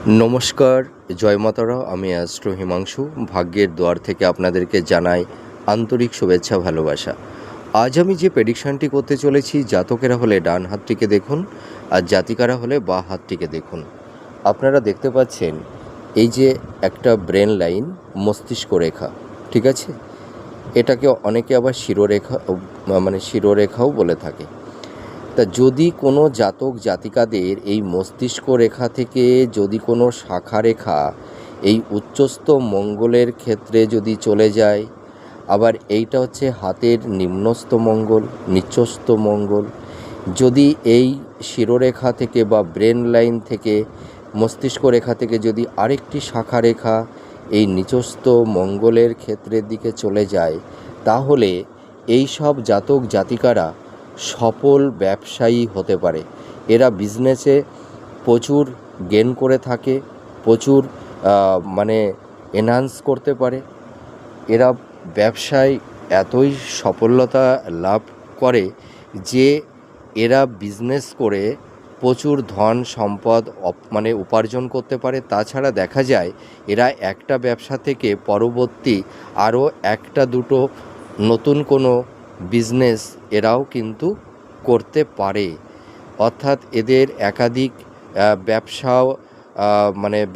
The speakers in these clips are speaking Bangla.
নমস্কার, জয় মাতারা। আমি অ্যাস্ট্রো হিমাংশু ভাগ্যের দুয়ার থেকে আপনাদেরকে জানাই আন্তরিক শুভেচ্ছা ভালোবাসা। আজ আমি যে প্রেডিকশানটি করতে চলেছি, জাতকেরা হলে ডান হাতটিকে দেখুন আর জাতিকারা হলে বাঁ হাতটিকে দেখুন। আপনারা দেখতে পাচ্ছেন এই যে একটা ব্রেন লাইন, মস্তিষ্ক রেখা, ঠিক আছে? এটাকে অনেকে আবার শিরোরেখা শিরোরেখাও বলে থাকে। তা যদি কোনো জাতক জাতিকাদের এই মস্তিষ্ক রেখা থেকে যদি কোনো শাখা রেখা এই উচ্চস্থ মঙ্গলের ক্ষেত্রে যদি চলে যায়, আবার এইটা হচ্ছে হাতের নিম্নস্থ মঙ্গল, নিচস্থ মঙ্গল, যদি এই শিরোরেখা থেকে বা ব্রেন লাইন থেকে মস্তিষ্ক রেখা থেকে যদি আরেকটি শাখা রেখা এই নিচস্থ মঙ্গলের ক্ষেত্রের দিকে চলে যায়, তাহলে এই সব জাতক জাতিকারা সফল ব্যবসায়ী হতে পারে। এরা বিজনেসে প্রচুর গেন করে থাকে, প্রচুর এনহান্স করতে পারে। এরা ব্যবসায় এতই সফলতা লাভ করে যে এরা বিজনেস করে প্রচুর ধন সম্পদ উপার্জন করতে পারে। তাছাড়া দেখা যায় এরা একটা ব্যবসা থেকে পরবর্তী আরও একটা দুটো নতুন কোনো বিজনেস এরাও কিন্তু করতে পারে। অর্থাৎ এদের একাধিক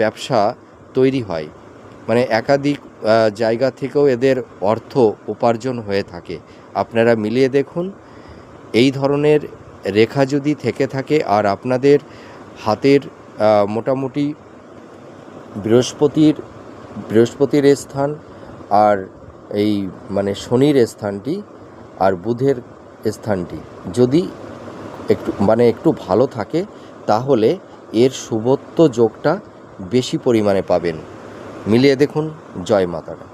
ব্যবসা তৈরি হয়, একাধিক জায়গা থেকেও এদের অর্থ উপার্জন হয়ে থাকে। আপনারা মিলিয়ে দেখুন, এই ধরনের রেখা যদি থেকে থাকে আর আপনাদের হাতের মোটামুটি বৃহস্পতির স্থান আর এই শনির স্থানটি আর বুধের স্থানটি যদি একটু ভালো থাকে, তাহলে এর শুভত্ব যোগটা বেশি পরিমাণে পাবেন। মিলিয়ে দেখুন। জয় মাতারা।